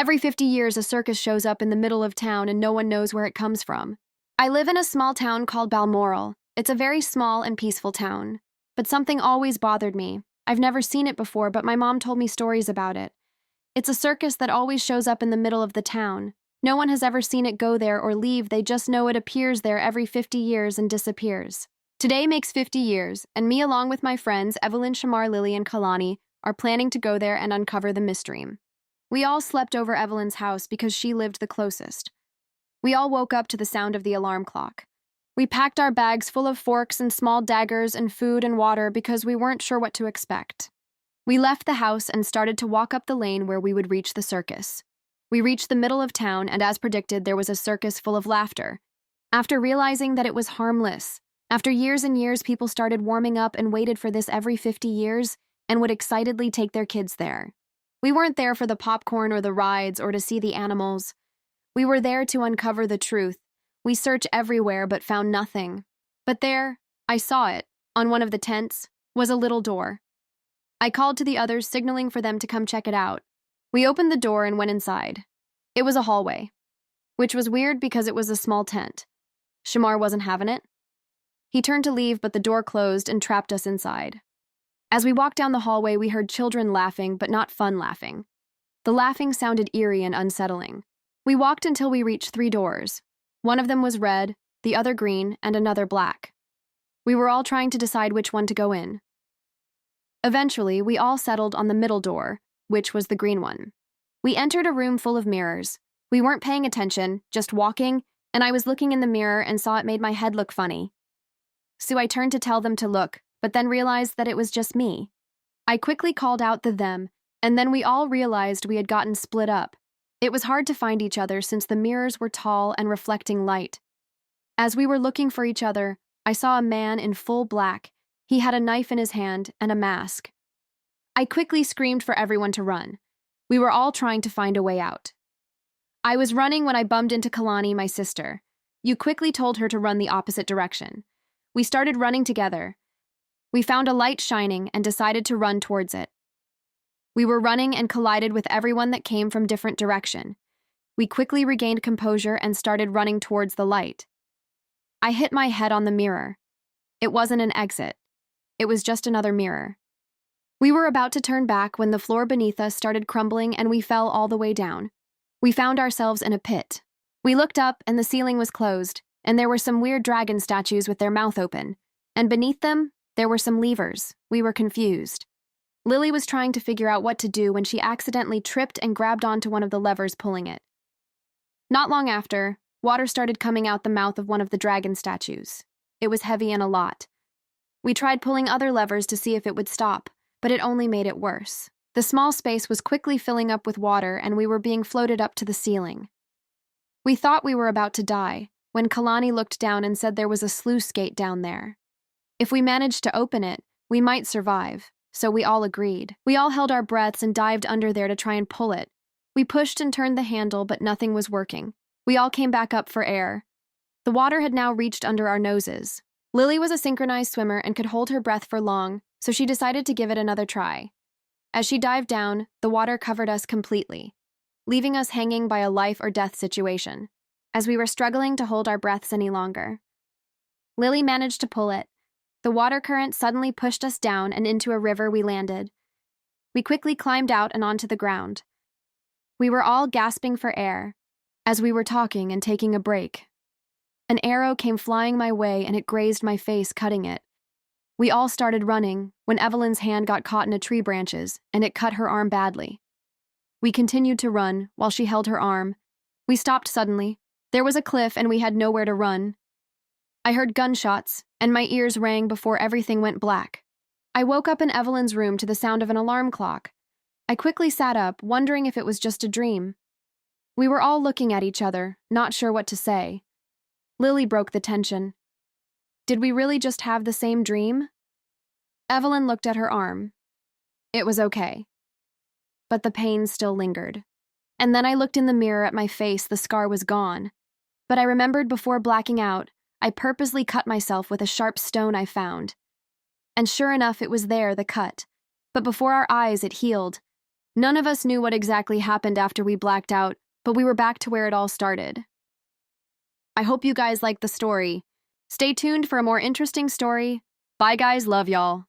Every 50 years, a circus shows up in the middle of town and no one knows where it comes from. I live in a small town called Balmoral. It's a very small and peaceful town. But something always bothered me. I've never seen it before, but my mom told me stories about it. It's a circus that always shows up in the middle of the town. No one has ever seen it go there or leave, they just know it appears there every 50 years and disappears. Today makes 50 years, and me along with my friends Evelyn, Shamar, Lily, and Kalani are planning to go there and uncover the mystery. We all slept over Evelyn's house because she lived the closest. We all woke up to the sound of the alarm clock. We packed our bags full of forks and small daggers and food and water because we weren't sure what to expect. We left the house and started to walk up the lane where we would reach the circus. We reached the middle of town, and as predicted, there was a circus full of laughter. After realizing that it was harmless, after years and years, people started warming up and waited for this every 50 years and would excitedly take their kids there. We weren't there for the popcorn or the rides or to see the animals. We were there to uncover the truth. We searched everywhere but found nothing. But there, I saw it, on one of the tents, was a little door. I called to the others, signaling for them to come check it out. We opened the door and went inside. It was a hallway, which was weird because it was a small tent. Shamar wasn't having it. He turned to leave, but the door closed and trapped us inside. As we walked down the hallway, we heard children laughing, but not fun laughing. The laughing sounded eerie and unsettling. We walked until we reached 3 doors. One of them was red, the other green, and another black. We were all trying to decide which one to go in. Eventually, we all settled on the middle door, which was the green one. We entered a room full of mirrors. We weren't paying attention, just walking, and I was looking in the mirror and saw it made my head look funny. So I turned to tell them to look, but then realized that it was just me. I quickly called out the them, and then we all realized we had gotten split up. It was hard to find each other since the mirrors were tall and reflecting light. As we were looking for each other, I saw a man in full black. He had a knife in his hand and a mask. I quickly screamed for everyone to run. We were all trying to find a way out. I was running when I bumped into Kalani, my sister. You quickly told her to run the opposite direction. We started running together. We found a light shining and decided to run towards it. We were running and collided with everyone that came from different direction. We quickly regained composure and started running towards the light. I hit my head on the mirror. It wasn't an exit. It was just another mirror. We were about to turn back when the floor beneath us started crumbling and we fell all the way down. We found ourselves in a pit. We looked up and the ceiling was closed, and there were some weird dragon statues with their mouth open. And beneath them, there were some levers. We were confused. Lily was trying to figure out what to do when she accidentally tripped and grabbed onto one of the levers, pulling it. Not long after, water started coming out the mouth of one of the dragon statues. It was heavy and a lot. We tried pulling other levers to see if it would stop, but it only made it worse. The small space was quickly filling up with water and we were being floated up to the ceiling. We thought we were about to die when Kalani looked down and said there was a sluice gate down there. If we managed to open it, we might survive, so we all agreed. We all held our breaths and dived under there to try and pull it. We pushed and turned the handle, but nothing was working. We all came back up for air. The water had now reached under our noses. Lily was a synchronized swimmer and could hold her breath for long, so she decided to give it another try. As she dived down, the water covered us completely, leaving us hanging by a life or death situation, as we were struggling to hold our breaths any longer. Lily managed to pull it. The water current suddenly pushed us down and into a river we landed. We quickly climbed out and onto the ground. We were all gasping for air, as we were talking and taking a break. An arrow came flying my way and it grazed my face, cutting it. We all started running when Evelyn's hand got caught in a tree branches and it cut her arm badly. We continued to run while she held her arm. We stopped suddenly. There was a cliff and we had nowhere to run. I heard gunshots and my ears rang before everything went black. I woke up in Evelyn's room to the sound of an alarm clock. I quickly sat up, wondering if it was just a dream. We were all looking at each other, not sure what to say. Lily broke the tension. Did we really just have the same dream? Evelyn looked at her arm. It was okay. But the pain still lingered. And then I looked in the mirror at my face, the scar was gone. But I remembered before blacking out, I purposely cut myself with a sharp stone I found. And sure enough, it was there, the cut. But before our eyes, it healed. None of us knew what exactly happened after we blacked out, but we were back to where it all started. I hope you guys liked the story. Stay tuned for a more interesting story. Bye guys, love y'all.